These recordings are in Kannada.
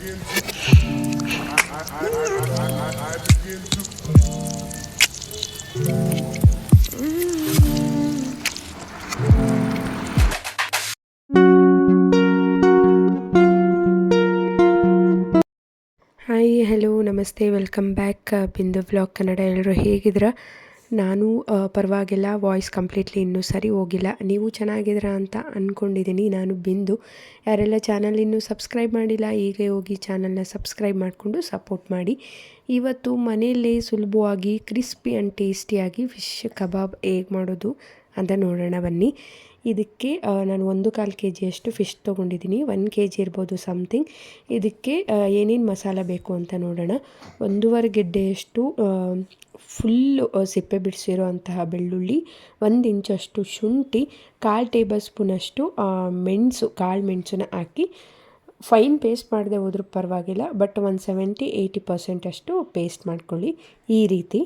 ಹಾಯ್ ಹಲೋ ನಮಸ್ತೆ ವೆಲ್ಕಮ್ ಬ್ಯಾಕ್ ಬಿಂದು ವ್ಲಾಗ್ ಕನ್ನಡ. ಎಲ್ಲರೂ ಹೇಗಿದ್ದೀರಾ? ನಾನು ಪರವಾಗಿಲ್ಲ. ವಾಯ್ಸ್ ಕಂಪ್ಲೀಟ್ಲಿ ಇನ್ನೂ ಸರಿ ಹೋಗಿಲ್ಲ. ನೀವು ಚೆನ್ನಾಗಿದ್ದೀರಾ ಅಂತ ಅಂದ್ಕೊಂಡಿದ್ದೀನಿ. ನಾನು ಬಿಂದು. ಯಾರೆಲ್ಲ ಚಾನಲ್ ಇನ್ನೂ ಸಬ್ಸ್ಕ್ರೈಬ್ ಮಾಡಿಲ್ಲ ಈಗಲೇ ಹೋಗಿ ಚಾನಲ್ನ ಸಬ್ಸ್ಕ್ರೈಬ್ ಮಾಡಿಕೊಂಡು ಸಪೋರ್ಟ್ ಮಾಡಿ. ಇವತ್ತು ಮನೆಯಲ್ಲೇ ಸುಲಭವಾಗಿ ಕ್ರಿಸ್ಪಿ ಆ್ಯಂಡ್ ಟೇಸ್ಟಿಯಾಗಿ ಫಿಶ್ ಕಬಾಬ್ ಹೇಗೆ ಮಾಡೋದು ಅಂತ ನೋಡೋಣ ಬನ್ನಿ. ಇದಕ್ಕೆ ನಾನು 1/4 kg ಫಿಶ್ ತೊಗೊಂಡಿದ್ದೀನಿ. 1 kg ಇರ್ಬೋದು ಸಮಥಿಂಗ್. ಇದಕ್ಕೆ ಏನೇನು ಮಸಾಲ ಬೇಕು ಅಂತ ನೋಡೋಣ. 1.5 ಗೆಡ್ಡೆಯಷ್ಟು ಫುಲ್ಲು ಸಿಪ್ಪೆ ಬಿಡಿಸಿರೋ ಅಂತಹ ಬೆಳ್ಳುಳ್ಳಿ, 1 ಇಂಚಷ್ಟು ಶುಂಠಿ, 1/4 ಟೇಬಲ್ ಸ್ಪೂನಷ್ಟು ಕಾಳು ಮೆಣಸನ್ನ ಹಾಕಿ ಫೈನ್ ಪೇಸ್ಟ್ ಮಾಡದೆ ಹೋದ್ರೂ ಪರವಾಗಿಲ್ಲ, ಬಟ್ 70-80% ಅಷ್ಟು ಪೇಸ್ಟ್ ಮಾಡ್ಕೊಳ್ಳಿ. ಈ ರೀತಿ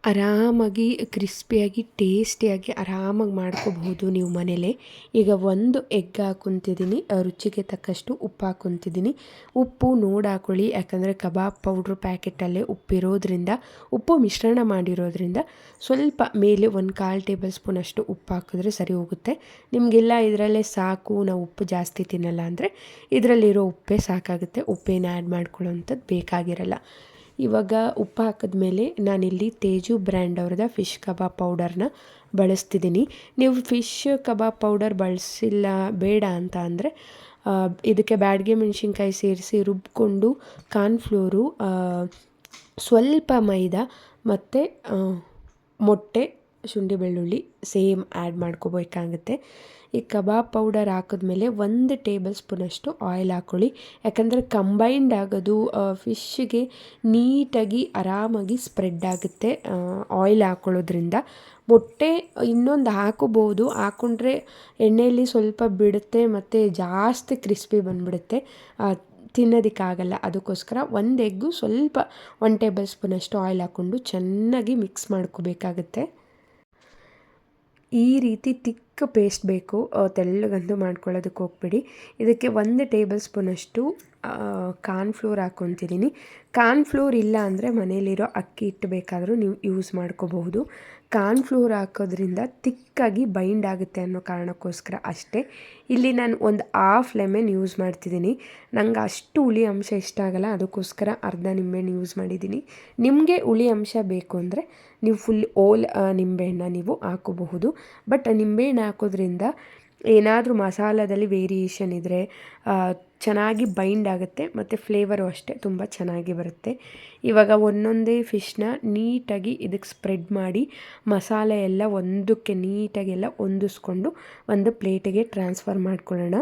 ಆರಾಮಾಗಿ ಕ್ರಿಸ್ಪಿಯಾಗಿ ಟೇಸ್ಟಿಯಾಗಿ ಆರಾಮಾಗಿ ಮಾಡ್ಕೋಬಹುದು ನೀವು ಮನೇಲೇ. ಈಗ 1 ಎಗ್ ಹಾಕ್ಕೊತಿದ್ದೀನಿ. ರುಚಿಗೆ ತಕ್ಕಷ್ಟು ಉಪ್ಪು ಹಾಕ್ಕೊತಿದ್ದೀನಿ. ಉಪ್ಪು ನೋಡಿ ಹಾಕ್ಕೊಳ್ಳಿ, ಯಾಕಂದರೆ ಕಬಾಬ್ ಪೌಡ್ರ್ ಪ್ಯಾಕೆಟಲ್ಲೇ ಉಪ್ಪಿರೋದ್ರಿಂದ, ಉಪ್ಪು ಮಿಶ್ರಣ ಮಾಡಿರೋದ್ರಿಂದ ಸ್ವಲ್ಪ ಮೇಲೆ 1/4 ಟೇಬಲ್ ಸ್ಪೂನಷ್ಟು ಉಪ್ಪು ಹಾಕಿದ್ರೆ ಸರಿ ಹೋಗುತ್ತೆ. ನಿಮಗೆಲ್ಲ ಇದರಲ್ಲೇ ಸಾಕು, ನಾವು ಉಪ್ಪು ಜಾಸ್ತಿ ತಿನ್ನಲ್ಲ ಅಂದರೆ ಇದರಲ್ಲಿರೋ ಉಪ್ಪೇ ಸಾಕಾಗುತ್ತೆ. ಉಪ್ಪೇನು ಆ್ಯಡ್ ಮಾಡ್ಕೊಳ್ಳೋವಂಥದ್ದು ಬೇಕಾಗಿರಲ್ಲ. ಇವಾಗ ಉಪ್ಪು ಹಾಕಿದ್ಮೇಲೆ ನಾನಿಲ್ಲಿ ತೇಜು ಬ್ರ್ಯಾಂಡ್ ಅವ್ರದ್ದು ಫಿಶ್ ಕಬಾಬ್ ಪೌಡರ್ನ ಬಳಸ್ತಿದ್ದೀನಿ. ನೀವು ಫಿಶ್ ಕಬಾಬ್ ಪೌಡರ್ ಬಳಸಿಲ್ಲ ಬೇಡ ಅಂತ ಅಂದರೆ ಇದಕ್ಕೆ ಬ್ಯಾಡಗೆ ಮೆಣಸಿನ್ಕಾಯಿ ಸೇರಿಸಿ ರುಬ್ಕೊಂಡು ಕಾರ್ನ್ಫ್ಲೋರು, ಸ್ವಲ್ಪ ಮೈದಾ ಮತ್ತು ಮೊಟ್ಟೆ, ಶುಂಠಿ ಬೆಳ್ಳುಳ್ಳಿ ಸೇಮ್ ಆ್ಯಡ್ ಮಾಡ್ಕೋಬೇಕಾಗುತ್ತೆ. ಈ ಕಬಾಬ್ ಪೌಡರ್ ಹಾಕಿದ್ಮೇಲೆ 1 ಟೇಬಲ್ ಸ್ಪೂನಷ್ಟು ಆಯಿಲ್ ಹಾಕ್ಕೊಳ್ಳಿ. ಯಾಕಂದರೆ ಕಂಬೈಂಡ್ ಆಗೋದು ಫಿಶ್ಶಿಗೆ ನೀಟಾಗಿ ಆರಾಮಾಗಿ ಸ್ಪ್ರೆಡ್ ಆಗುತ್ತೆ ಆಯಿಲ್ ಹಾಕ್ಕೊಳ್ಳೋದ್ರಿಂದ. ಮೊಟ್ಟೆ ಇನ್ನೊಂದು ಹಾಕೋಬೋದು, ಹಾಕ್ಕೊಂಡ್ರೆ ಎಣ್ಣೆಯಲ್ಲಿ ಸ್ವಲ್ಪ ಬಿಡುತ್ತೆ ಮತ್ತು ಜಾಸ್ತಿ ಕ್ರಿಸ್ಪಿ ಬಂದುಬಿಡುತ್ತೆ, ತಿನ್ನೋದಕ್ಕಾಗಲ್ಲ. ಅದಕ್ಕೋಸ್ಕರ 1 ಎಗ್ಗು ಸ್ವಲ್ಪ 1 ಟೇಬಲ್ ಸ್ಪೂನಷ್ಟು ಆಯಿಲ್ ಹಾಕ್ಕೊಂಡು ಚೆನ್ನಾಗಿ ಮಿಕ್ಸ್ ಮಾಡ್ಕೋಬೇಕಾಗುತ್ತೆ. ಈ ರೀತಿ ತಿಕ್ಕ ಪೇಸ್ಟ್ ಬೇಕು, ತೆಳ್ಳಗಂತೂ ಮಾಡ್ಕೊಳ್ಳೋದಕ್ಕೆ ಹೋಗ್ಬೇಡಿ. ಇದಕ್ಕೆ 1 ಟೇಬಲ್ ಸ್ಪೂನಷ್ಟು ಕಾರ್ನ್ಫ್ಲೋರ್ ಹಾಕ್ಕೊತಿದ್ದೀನಿ. ಕಾರ್ನ್ಫ್ಲೋರ್ ಇಲ್ಲ ಅಂದರೆ ಮನೇಲಿರೋ ಅಕ್ಕಿ ಹಿಟ್ಟು ಬೇಕಾದರೂ ನೀವು ಯೂಸ್ ಮಾಡ್ಕೋಬಹುದು. ಕಾರ್ನ್ಫ್ಲೋರ್ ಹಾಕೋದ್ರಿಂದ ತಿಕ್ಕಾಗಿ ಬೈಂಡ್ ಆಗುತ್ತೆ ಅನ್ನೋ ಕಾರಣಕ್ಕೋಸ್ಕರ ಅಷ್ಟೇ. ಇಲ್ಲಿ ನಾನು 1 ಹಾಫ್ ಲೆಮನ್ ಯೂಸ್ ಮಾಡ್ತಿದ್ದೀನಿ. ನಂಗೆ ಅಷ್ಟು ಹುಳಿ ಅಂಶ ಇಷ್ಟ ಆಗಲ್ಲ, ಅದಕ್ಕೋಸ್ಕರ ಅರ್ಧ ನಿಂಬೆಹಣ್ಣು ಯೂಸ್ ಮಾಡಿದ್ದೀನಿ. ನಿಮಗೆ ಹುಳಿ ಅಂಶ ಬೇಕು ಅಂದರೆ ನೀವು ಫುಲ್ ಓಲ್ ನಿಂಬೆಹಣ್ಣು ನೀವು ಹಾಕೋಬಹುದು. ಬಟ್ ನಿಂಬೆಹಣ್ಣು ಹಾಕೋದ್ರಿಂದ ಏನಾದರೂ ಮಸಾಲದಲ್ಲಿ ವೇರಿಯೇಷನ್ ಇದ್ದರೆ ಚೆನ್ನಾಗಿ ಬೈಂಡ್ ಆಗುತ್ತೆ ಮತ್ತು ಫ್ಲೇವರು ಅಷ್ಟೇ ತುಂಬ ಚೆನ್ನಾಗಿ ಬರುತ್ತೆ. ಇವಾಗ ಒಂದೊಂದೇ ಫಿಶ್ನ ನೀಟಾಗಿ ಇದಕ್ಕೆ ಸ್ಪ್ರೆಡ್ ಮಾಡಿ ಮಸಾಲೆ ಎಲ್ಲ ಒಂದಕ್ಕೆ ನೀಟಾಗಿ ಎಲ್ಲ ಹೊಂದಿಸ್ಕೊಂಡು ಒಂದು ಪ್ಲೇಟಿಗೆ ಟ್ರಾನ್ಸ್ಫರ್ ಮಾಡ್ಕೊಳ್ಳೋಣ.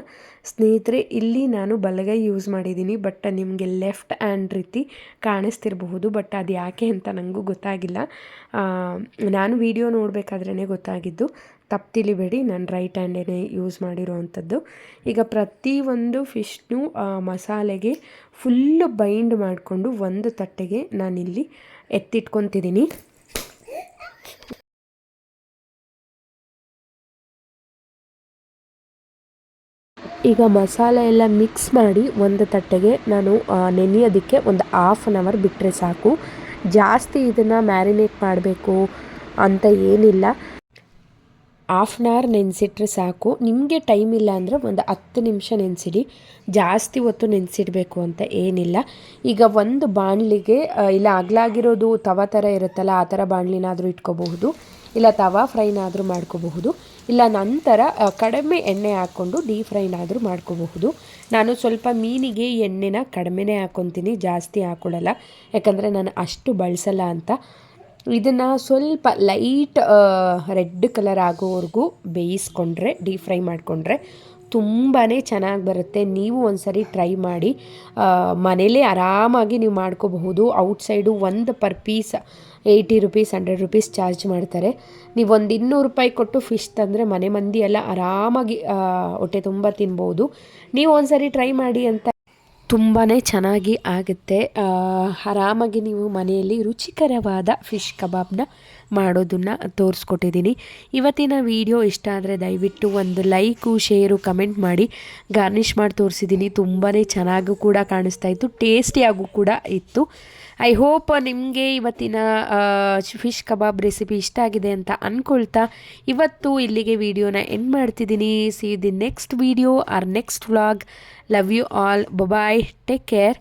ಸ್ನೇಹಿತರೆ, ಇಲ್ಲಿ ನಾನು ಬಲಗೈ ಯೂಸ್ ಮಾಡಿದ್ದೀನಿ, ಬಟ್ ನಿಮಗೆ ಲೆಫ್ಟ್ ಹ್ಯಾಂಡ್ ರೀತಿ ಕಾಣಿಸ್ತಿರಬಹುದು. ಬಟ್ ಅದು ಯಾಕೆ ಅಂತ ನನಗೂ ಗೊತ್ತಾಗಿಲ್ಲ. ನಾನು ವಿಡಿಯೋ ನೋಡಬೇಕಾದ್ರೇ ಗೊತ್ತಾಗಿದ್ದು. ತಪ್ಪು ತಿಳಿಬೇಡಿ, ನಾನು ರೈಟ್ ಹ್ಯಾಂಡೇ ಯೂಸ್ ಮಾಡಿರೋವಂಥದ್ದು. ಈಗ ಪ್ರತಿಯೊಂದು ಫಿಶ್ನು ಮಸಾಲೆಗೆ ಫುಲ್ಲು ಬೈಂಡ್ ಮಾಡಿಕೊಂಡು ಒಂದು ತಟ್ಟೆಗೆ ನಾನಿಲ್ಲಿ ಎತ್ತಿಟ್ಕೊತಿದ್ದೀನಿ. ಈಗ ಮಸಾಲೆ ಎಲ್ಲ ಮಿಕ್ಸ್ ಮಾಡಿ ಒಂದು ತಟ್ಟೆಗೆ ನಾನು ನೆನೆಯೋದಕ್ಕೆ 1 ಹಾಫ್ ಆನ್ ಅವರ್ ಬಿಟ್ಟರೆ ಸಾಕು. ಜಾಸ್ತಿ ಇದನ್ನು ಮ್ಯಾರಿನೇಟ್ ಮಾಡಬೇಕು ಅಂತ ಏನಿಲ್ಲ, ಹಾಫ್ ಆನ್ ಅವರ್ ನೆನೆಸಿಟ್ರೆ ಸಾಕು. ನಿಮಗೆ ಟೈಮ್ ಇಲ್ಲ ಅಂದರೆ ಒಂದು 10 ನಿಮಿಷ ನೆನೆಸಿಡಿ, ಜಾಸ್ತಿ ಹೊತ್ತು ನೆನೆಸಿಡಬೇಕು ಅಂತ ಏನಿಲ್ಲ. ಈಗ ಒಂದು ಬಾಣಲಿಗೆ ಇಲ್ಲ ಅಗಲಾಗಿರೋದು ತವಾ ಥರ ಇರುತ್ತಲ್ಲ, ಆ ಥರ ಬಾಣಲಿನಾದರೂ ಇಟ್ಕೋಬಹುದು, ಇಲ್ಲ ತವಾ ಫ್ರೈನಾದರೂ ಮಾಡ್ಕೋಬಹುದು, ಇಲ್ಲ ನಂತರ ಕಡಿಮೆ ಎಣ್ಣೆ ಹಾಕ್ಕೊಂಡು ಡೀಪ್ ಫ್ರೈನಾದರೂ ಮಾಡ್ಕೋಬಹುದು. ನಾನು ಸ್ವಲ್ಪ ಮೀನಿಗೆ ಎಣ್ಣೆನ ಕಡಿಮೆನೇ ಹಾಕ್ಕೊತೀನಿ, ಜಾಸ್ತಿ ಹಾಕ್ಕೊಳ್ಳಲ್ಲ, ಯಾಕಂದರೆ ನಾನು ಅಷ್ಟು ಬಳಸಲ್ಲ ಅಂತ. ಇದನ್ನು ಸ್ವಲ್ಪ ಲೈಟ್ ರೆಡ್ ಕಲರ್ ಆಗೋವರೆಗೂ ಬೇಯಿಸ್ಕೊಂಡ್ರೆ, ಡೀಪ್ ಫ್ರೈ ಮಾಡಿಕೊಂಡ್ರೆ ತುಂಬಾ ಚೆನ್ನಾಗಿ ಬರುತ್ತೆ. ನೀವು ಒಂದ್ಸರಿ ಟ್ರೈ ಮಾಡಿ. ಮನೇಲೇ ಆರಾಮಾಗಿ ನೀವು ಮಾಡ್ಕೋಬಹುದು. ಔಟ್ಸೈಡು ಒಂದು per piece 80 rupees 100 rupees charge ಮಾಡ್ತಾರೆ. ನೀವು ಒಂದು 200 ರೂಪಾಯಿ ಕೊಟ್ಟು ಫಿಶ್ ತಂದರೆ ಮನೆ ಮಂದಿ ಎಲ್ಲ ಆರಾಮಾಗಿ ಹೊಟ್ಟೆ ತುಂಬ ತಿನ್ಬೋದು. ನೀವು ಒಂದ್ಸರಿ ಟ್ರೈ ಮಾಡಿ ಅಂತ. ತುಂಬಾ ಚೆನ್ನಾಗಿ ಆಗುತ್ತೆ. ಆರಾಮಾಗಿ ನೀವು ಮನೆಯಲ್ಲಿ ರುಚಿಕರವಾದ ಫಿಶ್ ಕಬಾಬ್ನ ಮಾಡೋದನ್ನು ತೋರಿಸ್ಕೊಟ್ಟಿದ್ದೀನಿ. ಇವತ್ತಿನ ವಿಡಿಯೋ ಇಷ್ಟ ಆದರೆ ದಯವಿಟ್ಟು ಒಂದು ಲೈಕು ಶೇರು ಕಮೆಂಟ್ ಮಾಡಿ. ಗಾರ್ನಿಷ್ ಮಾಡಿ ತೋರಿಸಿದ್ದೀನಿ, ತುಂಬಾ ಚೆನ್ನಾಗೂ ಕೂಡ ಕಾಣಿಸ್ತಾ ಇತ್ತು, ಟೇಸ್ಟಿಯಾಗೂ ಕೂಡ ಇತ್ತು. ಐ ಹೋಪ್ ನಿಮಗೆ ಇವತ್ತಿನ ಫಿಶ್ ಕಬಾಬ್ ರೆಸಿಪಿ ಇಷ್ಟ ಆಗಿದೆ ಅಂತ ಅಂದ್ಕೊಳ್ತಾ ಇವತ್ತು ಇಲ್ಲಿಗೆ ವಿಡಿಯೋನ ಎಂಡ್ ಮಾಡ್ತಿದ್ದೀನಿ. See the next video or next vlog. Love you all. Bye. Take care.